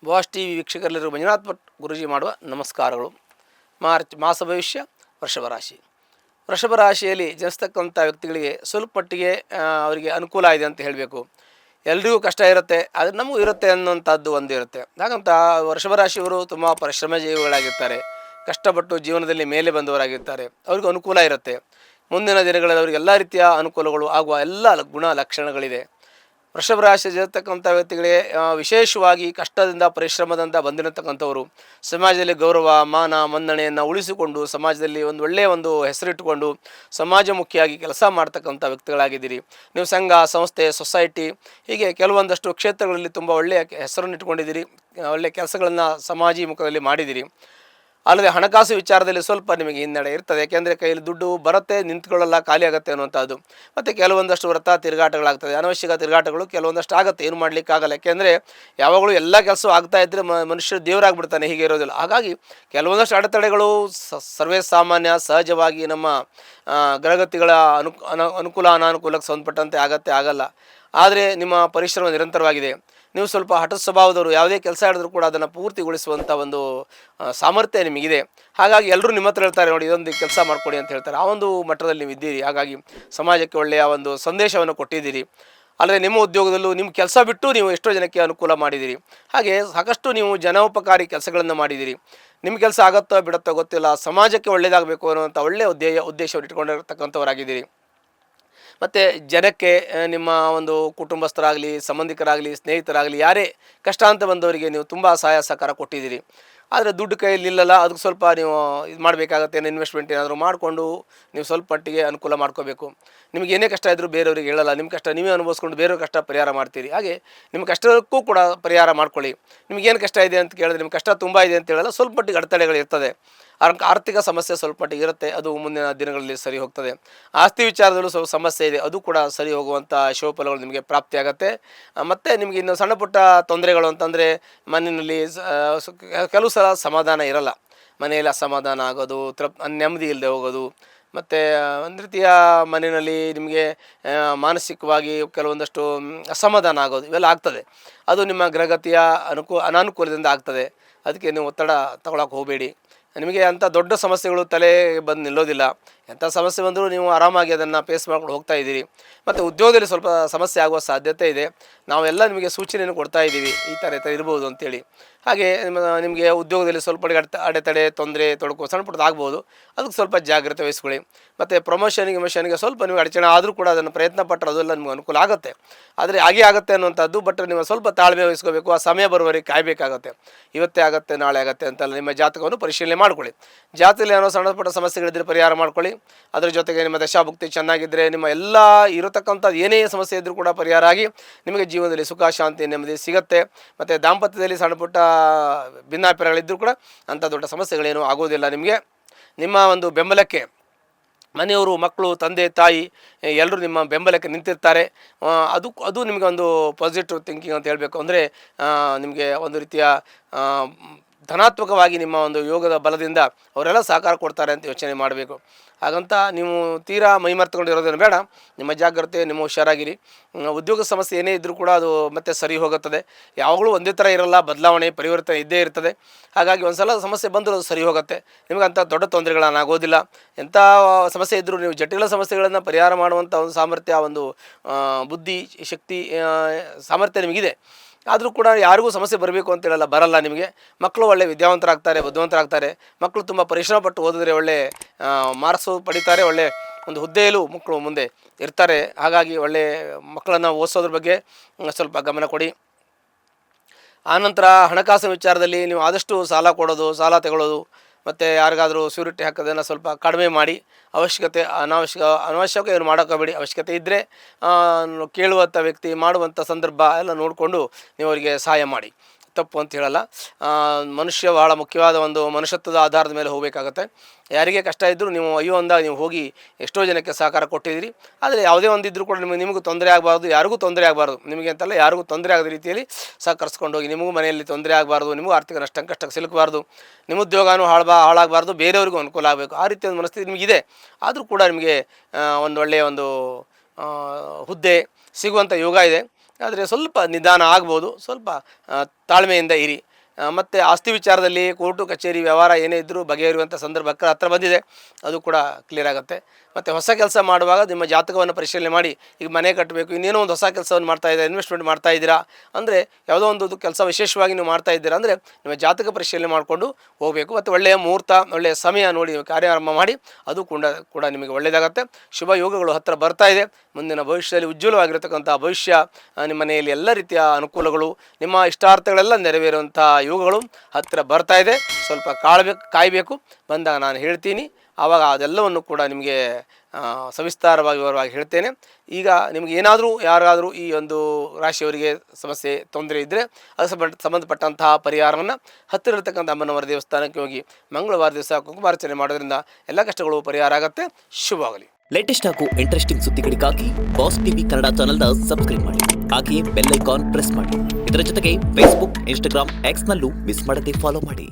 Boss T V ವೀಕ್ಷಕರಲ್ಲಿರುವ ಮಂಜುನಾಥ್ ಭಟ್ ಗುರೂಜಿ ಮಾಡುವ ನಮಸ್ಕಾರಗಳು. ಮಾಸ ಭವಿಷ್ಯ ವೃಷಭ ರಾಶಿ. ವೃಷಭ ರಾಶಿಯಲ್ಲಿ ಜನಿಸ್ತಕ್ಕಂಥ ವ್ಯಕ್ತಿಗಳಿಗೆ ಸ್ವಲ್ಪ ಮಟ್ಟಿಗೆ ಅವರಿಗೆ ಅನುಕೂಲ ಇದೆ ಅಂತ ಹೇಳಬೇಕು. ಎಲ್ರಿಗೂ ಕಷ್ಟ ಇರುತ್ತೆ, ಆದರೆ ನಮಗೂ ಇರುತ್ತೆ ಅನ್ನೋಂಥದ್ದು ಒಂದು ಇರುತ್ತೆ. ಹಾಗಂತ ವೃಷಭ ರಾಶಿಯವರು ತುಂಬ ಪರಿಶ್ರಮ ಜೀವಿಗಳಾಗಿರ್ತಾರೆ, ಕಷ್ಟಪಟ್ಟು ಜೀವನದಲ್ಲಿ ಮೇಲೆ ಬಂದವರಾಗಿರ್ತಾರೆ. ಅವ್ರಿಗೂ ಅನುಕೂಲ ಇರುತ್ತೆ. ಮುಂದಿನ ದಿನಗಳಲ್ಲಿ ಅವರಿಗೆ ಎಲ್ಲ ರೀತಿಯ ಅನುಕೂಲಗಳು ಆಗುವ ಎಲ್ಲ ಗುಣ ಲಕ್ಷಣಗಳಿದೆ. ವೃಷಭ ರಾಶಿ ಇರತಕ್ಕಂಥ ವ್ಯಕ್ತಿಗಳಿಗೆ ವಿಶೇಷವಾಗಿ ಕಷ್ಟದಿಂದ ಪರಿಶ್ರಮದಿಂದ ಬಂದಿರತಕ್ಕಂಥವರು ಸಮಾಜದಲ್ಲಿ ಗೌರವ ಮಾನ ಮನ್ನಣೆಯನ್ನು ಉಳಿಸಿಕೊಂಡು ಸಮಾಜದಲ್ಲಿ ಒಳ್ಳೆಯ ಹೆಸರಿಟ್ಟುಕೊಂಡು ಸಮಾಜಮುಖಿಯಾಗಿ ಕೆಲಸ ಮಾಡ್ತಕ್ಕಂಥ ವ್ಯಕ್ತಿಗಳಾಗಿದ್ದೀರಿ. ನೀವು ಸಂಘ ಸಂಸ್ಥೆ ಸೊಸೈಟಿ ಹೀಗೆ ಕೆಲವೊಂದಷ್ಟು ಕ್ಷೇತ್ರಗಳಲ್ಲಿ ತುಂಬ ಒಳ್ಳೆಯ ಹೆಸರನ್ನು ಇಟ್ಕೊಂಡಿದ್ದೀರಿ, ಒಳ್ಳೆಯ ಕೆಲಸಗಳನ್ನು ಸಮಾಜಮುಖದಲ್ಲಿ ಮಾಡಿದ್ದೀರಿ. ಅಲ್ಲದೆ ಹಣಕಾಸು ವಿಚಾರದಲ್ಲಿ ಸ್ವಲ್ಪ ನಿಮಗೆ ಹಿನ್ನಡೆ ಇರ್ತದೆ, ಯಾಕೆಂದರೆ ಕೈಯಲ್ಲಿ ದುಡ್ಡು ಬರುತ್ತೆ ನಿಂತ್ಕೊಳ್ಳಲ್ಲ, ಖಾಲಿ ಆಗುತ್ತೆ ಅನ್ನುವಂಥದ್ದು. ಮತ್ತು ಕೆಲವೊಂದಷ್ಟು ವ್ರತ ತಿರುಗಾಟಗಳಾಗ್ತದೆ, ಅನವಶ್ಯಕ ತಿರುಗಾಟಗಳು ಕೆಲವೊಂದಷ್ಟು ಆಗುತ್ತೆ, ಏನು ಮಾಡಲಿಕ್ಕಾಗಲ್ಲ. ಯಾಕೆಂದರೆ ಯಾವಾಗಲೂ ಎಲ್ಲ ಕೆಲಸ ಆಗ್ತಾ ಇದ್ದರೆ ಮನುಷ್ಯರು ದೇವರಾಗ್ಬಿಡ್ತಾನೆ, ಹೀಗೆ ಇರೋದಿಲ್ಲ. ಹಾಗಾಗಿ ಕೆಲವೊಂದಷ್ಟು ಅಡೆತಡೆಗಳು ಸರ್ವೇ ಸಾಮಾನ್ಯ, ಸಹಜವಾಗಿ ನಮ್ಮ ಗ್ರಹಗತಿಗಳ ಅನುಕೂಲ ಅನಾನುಕೂಲಕ್ಕೆ ಸಂಬಂಧಪಟ್ಟಂತೆ ಆಗಲ್ಲ. ಆದರೆ ನಿಮ್ಮ ಪರಿಶ್ರಮ ನಿರಂತರವಾಗಿದೆ. ನೀವು ಸ್ವಲ್ಪ ಹಠ ಸ್ವಭಾವದವರು, ಯಾವುದೇ ಕೆಲಸ ಹೇಳಿದ್ರು ಕೂಡ ಅದನ್ನು ಪೂರ್ತಿಗೊಳಿಸುವಂಥ ಒಂದು ಸಾಮರ್ಥ್ಯ ನಿಮಗಿದೆ. ಹಾಗಾಗಿ ಎಲ್ಲರೂ ನಿಮ್ಮ ಹತ್ರ ಹೇಳ್ತಾರೆ, ನೋಡಿ ಇದೊಂದು ಕೆಲಸ ಮಾಡಿಕೊಡಿ ಅಂತ ಹೇಳ್ತಾರೆ. ಆ ಒಂದು ಮಟ್ಟದಲ್ಲಿ ನೀವು ಇದ್ದೀರಿ. ಹಾಗಾಗಿ ಸಮಾಜಕ್ಕೆ ಒಳ್ಳೆಯ ಒಂದು ಸಂದೇಶವನ್ನು ಕೊಟ್ಟಿದ್ದೀರಿ. ಅಲ್ಲದೆ ನಿಮ್ಮ ಉದ್ಯೋಗದಲ್ಲೂ ನಿಮ್ಮ ಕೆಲಸ ಬಿಟ್ಟು ನೀವು ಎಷ್ಟೋ ಜನಕ್ಕೆ ಅನುಕೂಲ ಮಾಡಿದ್ದೀರಿ. ಹಾಗೆ ಸಾಕಷ್ಟು ನೀವು ಜನೋಪಕಾರಿ ಕೆಲಸಗಳನ್ನು ಮಾಡಿದ್ದೀರಿ. ನಿಮ್ಮ ಕೆಲಸ ಆಗುತ್ತೋ ಬಿಡುತ್ತೋ ಗೊತ್ತಿಲ್ಲ, ಸಮಾಜಕ್ಕೆ ಒಳ್ಳೆಯದಾಗಬೇಕು ಅನ್ನುವಂಥ ಒಳ್ಳೆಯ ಉದ್ದೇಶವನ್ನು ಇಟ್ಕೊಂಡಿರ್ತಕ್ಕಂಥವರಾಗಿದ್ದೀರಿ. ಮತ್ತು ಜನಕ್ಕೆ ನಿಮ್ಮ ಒಂದು ಕುಟುಂಬಸ್ಥರಾಗಲಿ ಸಂಬಂಧಿಕರಾಗಲಿ ಸ್ನೇಹಿತರಾಗಲಿ ಯಾರೇ ಕಷ್ಟ ಅಂತ ಬಂದವರಿಗೆ ನೀವು ತುಂಬ ಸಹಾಯ ಸಹಕಾರ ಕೊಟ್ಟಿದ್ದೀರಿ. ಆದರೆ ದುಡ್ಡು ಕೈಯಲ್ಲಿ ನಿಲ್ಲಲ್ಲ, ಅದಕ್ಕೆ ಸ್ವಲ್ಪ ನೀವು ಇದು ಮಾಡಬೇಕಾಗತ್ತೆ, ಇನ್ವೆಸ್ಟ್ಮೆಂಟ್ ಏನಾದರೂ ಮಾಡಿಕೊಂಡು ನೀವು ಸ್ವಲ್ಪ ಮಟ್ಟಿಗೆ ಅನುಕೂಲ ಮಾಡ್ಕೋಬೇಕು. ನಿಮಗೆ ಏನೇ ಕಷ್ಟ ಇದ್ದರೂ ಬೇರೆಯವ್ರಿಗೆ ಹೇಳಲ್ಲ, ನಿಮ್ಮ ಕಷ್ಟ ನೀವೇ ಅನುಭವಿಸ್ಕೊಂಡು ಬೇರೆಯವ್ರ ಕಷ್ಟ ಪರಿಹಾರ ಮಾಡ್ತೀರಿ. ಹಾಗೆ ನಿಮ್ಮ ಕಷ್ಟಕ್ಕೂ ಕೂಡ ಪರಿಹಾರ ಮಾಡ್ಕೊಳ್ಳಿ. ನಿಮಗೇನು ಕಷ್ಟ ಇದೆ ಅಂತ ಕೇಳಿದ್ರೆ ನಿಮ್ಮ ಕಷ್ಟ ತುಂಬ ಇದೆ ಅಂತ ಹೇಳಲ್ಲ, ಸ್ವಲ್ಪ ಮಟ್ಟಿಗೆ ಅಡೆತಡೆಗಳಿರ್ತದೆ. ಆರ್ಥಿಕ ಸಮಸ್ಯೆ ಸ್ವಲ್ಪ ಮಟ್ಟಿಗೆ ಇರುತ್ತೆ, ಅದು ಮುಂದಿನ ದಿನಗಳಲ್ಲಿ ಸರಿ ಹೋಗ್ತದೆ. ಆಸ್ತಿ ವಿಚಾರದಲ್ಲೂ ಸ್ವಲ್ಪ ಸಮಸ್ಯೆ ಇದೆ, ಅದು ಕೂಡ ಸರಿ ಹೋಗುವಂಥ ಶುಭಫಲಗಳು ನಿಮಗೆ ಪ್ರಾಪ್ತಿಯಾಗತ್ತೆ. ಮತ್ತು ನಿಮಗೆ ಇನ್ನು ಸಣ್ಣ ಪುಟ್ಟ ತೊಂದರೆಗಳು ಅಂತಂದರೆ ಮನೆಯಲ್ಲಿ ಕೆಲವು ಸಲ ಸಮಾಧಾನ ಇರಲ್ಲ, ಮನೆಯಲ್ಲಿ ಅಸಮಾಧಾನ ಆಗೋದು, ನೆಮ್ಮದಿ ಇಲ್ಲದೆ ಹೋಗೋದು, ಮತ್ತು ಒಂದು ರೀತಿಯ ಮನೆಯಲ್ಲಿ ನಿಮಗೆ ಮಾನಸಿಕವಾಗಿ ಕೆಲವೊಂದಷ್ಟು ಅಸಮಾಧಾನ ಆಗೋದು, ಇವೆಲ್ಲ ಆಗ್ತದೆ. ಅದು ನಿಮ್ಮ ಗ್ರಹಗತಿಯ ಅನಾನುಕೂಲದಿಂದ ಆಗ್ತದೆ. ಅದಕ್ಕೆ ನೀವು ಒತ್ತಡ ತಗೊಳಕ್ಕೆ ಹೋಗಬೇಡಿ. ನಿಮಗೆ ಅಂಥ ದೊಡ್ಡ ಸಮಸ್ಯೆಗಳು ತಲೆ ಬಂದು ನಿಲ್ಲೋದಿಲ್ಲ. ಎಂಥ ಸಮಸ್ಯೆ ಬಂದರೂ ನೀವು ಆರಾಮಾಗಿ ಅದನ್ನು ಫೇಸ್ ಮಾಡ್ಕೊಂಡು ಹೋಗ್ತಾ ಇದ್ದೀರಿ. ಮತ್ತು ಉದ್ಯೋಗದಲ್ಲಿ ಸ್ವಲ್ಪ ಸಮಸ್ಯೆ ಆಗುವ ಸಾಧ್ಯತೆ ಇದೆ. ನಾವೆಲ್ಲ ನಿಮಗೆ ಸೂಚನೆಯನ್ನು ಕೊಡ್ತಾ ಇದ್ದೀವಿ, ಈ ಥರ ಇರ್ಬೋದು ಅಂತೇಳಿ. ಹಾಗೆ ನಿಮಗೆ ಉದ್ಯೋಗದಲ್ಲಿ ಸ್ವಲ್ಪ ಅಡೆತಡೆ ತೊಂದರೆ ತೊಡಕು ಸಣ್ಣ ಪುಟ್ಟದ್ದು ಆಗ್ಬೋದು, ಅದಕ್ಕೆ ಸ್ವಲ್ಪ ಜಾಗ್ರತೆ ವಹಿಸ್ಕೊಳ್ಳಿ. ಮತ್ತು ಪ್ರಮೋಷನ್ಗೆ ಸ್ವಲ್ಪ ನೀವು ಅಡಚಣೆ ಆದರೂ ಕೂಡ ಅದನ್ನು ಪ್ರಯತ್ನ ಪಟ್ಟರೆ ಅದೆಲ್ಲ ನಿಮ್ಗೆ ಅನುಕೂಲ ಆಗುತ್ತೆ. ಆದರೆ ಹಾಗೆ ಆಗುತ್ತೆ ಅನ್ನುವಂಥದ್ದು. ಬಟ್ ನೀವು ಸ್ವಲ್ಪ ತಾಳ್ಮೆ ವಹಿಸ್ಕೋಬೇಕು, ಆ ಸಮಯ ಬರುವವರೆಗೆ ಕಾಯಬೇಕಾಗತ್ತೆ. ಇವತ್ತೇ ಆಗುತ್ತೆ ನಾಳೆ ಆಗುತ್ತೆ ಅಂತಲ್ಲ, ನಿಮ್ಮ ಜಾತಕವನ್ನು ಪರಿಶೀಲನೆ ಮಾಡ್ಕೊಳ್ಳಿ. ಜಾತಕದಲ್ಲಿ ಏನೋ ಸಣ್ಣ ಪುಟ್ಟ ಸಮಸ್ಯೆಗಳಿದ್ದರೆ ಪರಿಹಾರ ಮಾಡ್ಕೊಳ್ಳಿ. ಅದರ ಜೊತೆಗೆ ನಿಮ್ಮ ದಶಾಭುಕ್ತಿ ಚೆನ್ನಾಗಿದ್ದರೆ ನಿಮ್ಮ ಎಲ್ಲ ಇರತಕ್ಕಂಥದ್ದು ಏನೇ ಸಮಸ್ಯೆ ಇದ್ದರೂ ಕೂಡ ಪರಿಹಾರ ಆಗಿ ನಿಮಗೆ ಜೀವನದಲ್ಲಿ ಸುಖ ಶಾಂತಿ ನೆಮ್ಮದಿ ಸಿಗುತ್ತೆ. ಮತ್ತು ದಾಂಪತ್ಯದಲ್ಲಿ ಸಣ್ಣ ಪುಟ್ಟ ಭಿನ್ನಾಭಿಪ್ರಾಯಗಳಿದ್ದರೂ ಕೂಡ ಅಂಥ ದೊಡ್ಡ ಸಮಸ್ಯೆಗಳೇನೂ ಆಗೋದಿಲ್ಲ. ನಿಮಗೆ ನಿಮ್ಮ ಒಂದು ಬೆಂಬಲಕ್ಕೆ ಮನೆಯವರು ಮಕ್ಕಳು ತಂದೆ ತಾಯಿ ಎಲ್ಲರೂ ನಿಮ್ಮ ಬೆಂಬಲಕ್ಕೆ ನಿಂತಿರ್ತಾರೆ. ಅದು ನಿಮಗೆ ಒಂದು ಪಾಸಿಟಿವ್ ಥಿಂಕಿಂಗ್ ಅಂತ ಹೇಳಬೇಕು. ಅಂದರೆ ನಿಮಗೆ ಒಂದು ರೀತಿಯ ಧನಾತ್ಮಕವಾಗಿ ನಿಮ್ಮ ಒಂದು ಯೋಗದ ಬಲದಿಂದ ಅವರೆಲ್ಲ ಸಹಕಾರ ಕೊಡ್ತಾರೆ ಅಂತ ಯೋಚನೆ ಮಾಡಬೇಕು. ಹಾಗಂತ ನೀವು ತೀರಾ ಮೈಮರ್ತುಕೊಂಡಿರೋದೇನು ಬೇಡ. ನಿಮ್ಮ ಜಾಗ್ರತೆ, ನಿಮ್ಮ ಹುಷಾರಾಗಿರಿ. ಉದ್ಯೋಗ ಸಮಸ್ಯೆ ಏನೇ ಇದ್ದರೂ ಕೂಡ ಅದು ಮತ್ತೆ ಸರಿ ಹೋಗುತ್ತದೆ. ಯಾವಾಗಲೂ ಒಂದೇ ಥರ ಇರಲ್ಲ, ಬದಲಾವಣೆ ಪರಿವರ್ತನೆ ಇದ್ದೇ ಇರ್ತದೆ. ಹಾಗಾಗಿ ಒಂದು ಸಲ ಸಮಸ್ಯೆ ಬಂದರೂ ಅದು ಸರಿ ಹೋಗುತ್ತೆ. ನಿಮಗಂಥ ದೊಡ್ಡ ತೊಂದರೆಗಳನ್ನಾಗೋದಿಲ್ಲ. ಎಂಥ ಸಮಸ್ಯೆ ಇದ್ದರೂ ನೀವು ಜಟಿಲ ಸಮಸ್ಯೆಗಳನ್ನು ಪರಿಹಾರ ಮಾಡುವಂಥ ಒಂದು ಸಾಮರ್ಥ್ಯ, ಒಂದು ಬುದ್ಧಿ ಶಕ್ತಿ ಸಾಮರ್ಥ್ಯ ನಿಮಗಿದೆ. ಆದರೂ ಕೂಡ ಯಾರಿಗೂ ಸಮಸ್ಯೆ ಬರಬೇಕು ಅಂತ ಹೇಳಲ್ಲ, ಬರಲ್ಲ. ನಿಮಗೆ ಮಕ್ಕಳು ಒಳ್ಳೆ ವಿದ್ಯಾವಂತರಾಗ್ತಾರೆ, ಬುದ್ಧಿವಂತರಾಗ್ತಾರೆ. ಮಕ್ಕಳು ತುಂಬ ಪರಿಶ್ರಮ ಪಟ್ಟು ಓದಿದ್ರೆ ಒಳ್ಳೆ ಮಾರ್ಕ್ಸು ಪಡಿತಾರೆ, ಒಳ್ಳೆ ಒಂದು ಹುದ್ದೆಯಲ್ಲೂ ಮಕ್ಕಳು ಮುಂದೆ ಇರ್ತಾರೆ. ಹಾಗಾಗಿ ಒಳ್ಳೆ ಮಕ್ಕಳನ್ನು ಓದಿಸೋದ್ರ ಬಗ್ಗೆ ಸ್ವಲ್ಪ ಗಮನ ಕೊಡಿ. ಆನಂತರ ಹಣಕಾಸಿನ ವಿಚಾರದಲ್ಲಿ ನೀವು ಆದಷ್ಟು ಸಾಲ ಕೊಡೋದು, ಸಾಲ ತಗೊಳ್ಳೋದು, ಮತ್ತು ಯಾರಿಗಾದರೂ ಶ್ಯೂರಿಟಿ ಹಾಕೋದನ್ನು ಸ್ವಲ್ಪ ಕಡಿಮೆ ಮಾಡಿ. ಅನಾವಶ್ಯಕ ಏನು ಮಾಡೋಕ್ಕೋಗಬೇಡಿ. ಅವಶ್ಯಕತೆ ಇದ್ದರೆ ಕೇಳುವಂಥ ವ್ಯಕ್ತಿ ಮಾಡುವಂಥ ಸಂದರ್ಭ ಎಲ್ಲ ನೋಡಿಕೊಂಡು ನೀವು ಅವರಿಗೆ ಸಹಾಯ ಮಾಡಿ, ತಪ್ಪು ಅಂತ ಹೇಳಲ್ಲ. ಮನುಷ್ಯ ಬಹಳ ಮುಖ್ಯವಾದ ಒಂದು ಮನುಷ್ಯತ್ವದ ಆಧಾರದ ಮೇಲೆ ಹೋಗಬೇಕಾಗತ್ತೆ. ಯಾರಿಗೆ ಕಷ್ಟ ಇದ್ದರೂ ನೀವು ಅಯ್ಯೋ ಅಂದಾಗ ನೀವು ಹೋಗಿ ಎಷ್ಟೋ ಜನಕ್ಕೆ ಸಹಕಾರ ಕೊಟ್ಟಿದ್ದೀರಿ. ಆದರೆ ಯಾವುದೇ ಒಂದಿದ್ದರೂ ಕೂಡ ನಿಮಗೂ ತೊಂದರೆ ಆಗಬಾರ್ದು, ಯಾರಿಗೂ ತೊಂದರೆ ಆಗಬಾರ್ದು. ನಿಮಗೆ ಅಂತಲ್ಲ, ಯಾರಿಗೂ ತೊಂದರೆ ಆಗದ ರೀತಿಯಲ್ಲಿ ಸಹಕರಿಸ್ಕೊಂಡು ಹೋಗಿ. ನಿಮಗೂ ಮನೆಯಲ್ಲಿ ತೊಂದರೆ ಆಗಬಾರ್ದು, ನಿಮಗೂ ಆರ್ಥಿಕ ಕಷ್ಟಕ್ಕೆ ಸಿಲುಕಬಾರ್ದು, ನಿಮ್ಮ ಉದ್ಯೋಗನೂ ಹಾಳಾಗಬಾರ್ದು, ಬೇರೆಯವ್ರಿಗೂ ಅನುಕೂಲ ಆಗಬೇಕು. ಆ ರೀತಿಯ ಒಂದು ಮನಸ್ಥಿತಿ ನಿಮಗಿದೆ. ಆದರೂ ಕೂಡ ನಿಮಗೆ ಒಂದು ಒಳ್ಳೆಯ ಒಂದು ಹುದ್ದೆ ಸಿಗುವಂಥ ಯೋಗ ಇದೆ. ಆದರೆ ಸ್ವಲ್ಪ ನಿಧಾನ ಆಗ್ಬೋದು, ಸ್ವಲ್ಪ ತಾಳ್ಮೆಯಿಂದ ಇರಿ. ಮತ್ತು ಆಸ್ತಿ ವಿಚಾರದಲ್ಲಿ ಕೋರ್ಟು ಕಚೇರಿ ವ್ಯವಹಾರ ಏನೇ ಇದ್ದರೂ ಬಗೆಹರಿಯುವಂಥ ಸಂದರ್ಭ ಹತ್ರ ಬಂದಿದೆ, ಅದು ಕೂಡ ಕ್ಲಿಯರ್ ಆಗುತ್ತೆ. ಮತ್ತು ಹೊಸ ಕೆಲಸ ಮಾಡುವಾಗ ನಿಮ್ಮ ಜಾತಕವನ್ನು ಪರಿಶೀಲನೆ ಮಾಡಿ, ಈಗ ಮನೆ ಕಟ್ಟಬೇಕು, ಇನ್ನೇನೋ ಒಂದು ಹೊಸ ಕೆಲಸವನ್ನು ಮಾಡ್ತಾ ಇದ್ದೀರಾ, ಇನ್ವೆಸ್ಟ್ಮೆಂಟ್ ಮಾಡ್ತಾ ಇದ್ದೀರಾ ಅಂದರೆ, ಯಾವುದೋ ಒಂದು ಕೆಲಸ ವಿಶೇಷವಾಗಿ ನೀವು ಮಾಡ್ತಾ ಇದ್ದೀರಾ ಅಂದರೆ ನಿಮ್ಮ ಜಾತಕ ಪರಿಶೀಲನೆ ಮಾಡಿಕೊಂಡು ಹೋಗಬೇಕು. ಮತ್ತು ಒಳ್ಳೆಯ ಮುಹೂರ್ತ, ಒಳ್ಳೆಯ ಸಮಯ ನೋಡಿ ಕಾರ್ಯಾರಂಭ ಮಾಡಿ, ಅದು ಕೂಡ ನಿಮಗೆ ಒಳ್ಳೆಯದಾಗುತ್ತೆ. ಶುಭ ಯೋಗಗಳು ಹತ್ತಿರ ಬರ್ತಾ ಇದೆ. ಮುಂದಿನ ಭವಿಷ್ಯದಲ್ಲಿ ಉಜ್ವಲವಾಗಿರತಕ್ಕಂಥ ಭವಿಷ್ಯ, ನಿಮ್ಮ ಮನೆಯಲ್ಲಿ ಎಲ್ಲ ರೀತಿಯ ಅನುಕೂಲಗಳು, ನಿಮ್ಮ ಇಷ್ಟಾರ್ಥಗಳೆಲ್ಲ ನೆರವೇರುವಂಥ ಯೋಗಗಳು ಹತ್ತಿರ ಬರ್ತಾ ಇದೆ. ಸ್ವಲ್ಪ ಕಾಯಬೇಕು, ಬಂದಾಗ ನಾನು ಹೇಳ್ತೀನಿ. ಆವಾಗ ಅದೆಲ್ಲವನ್ನು ಕೂಡ ನಿಮಗೆ ಸವಿಸ್ತಾರವಾಗಿ ವಿವರವಾಗಿ ಹೇಳ್ತೇನೆ. ಈಗ ನಿಮಗೆ ಏನಾದರೂ ಯಾರಾದರೂ ಈ ಒಂದು ರಾಶಿಯವರಿಗೆ ಸಮಸ್ಯೆ ತೊಂದರೆ ಇದ್ದರೆ ಅದು ಸಂಬಂಧಪಟ್ಟಂತಹ ಪರಿಹಾರವನ್ನು ಹತ್ತಿರ ಇರತಕ್ಕಂಥ ಅಮ್ಮನವರ ದೇವಸ್ಥಾನಕ್ಕೆ ಹೋಗಿ ಮಂಗಳವಾರ ದಿವಸ ಕುಂಕುಮಾರ್ಚನೆ ಮಾಡೋದ್ರಿಂದ ಎಲ್ಲ ಕಷ್ಟಗಳು ಪರಿಹಾರ ಆಗುತ್ತೆ. ಶುಭವಾಗಲಿ. ಲೇಟೆಸ್ಟ್ ಹಾಗೂ ಇಂಟ್ರೆಸ್ಟಿಂಗ್ ಸುದ್ದಿಗಳಿಗಾಗಿ ಬಾಸ್ ಟಿವಿ ಕನ್ನಡ ಚಾನೆಲ್ನ ಸಬ್ಸ್ಕ್ರೈಬ್ ಮಾಡಿ. ಹಾಗೆಯೇ ಬೆಲ್ ಐಕಾನ್ ಪ್ರೆಸ್ ಮಾಡಿ. ಇದರ ಜೊತೆಗೆ ಫೇಸ್ಬುಕ್, ಇನ್ಸ್ಟಾಗ್ರಾಮ್, ಎಕ್ಸ್ನಲ್ಲೂ ಮಿಸ್ ಮಾಡದೆ ಫಾಲೋ ಮಾಡಿ.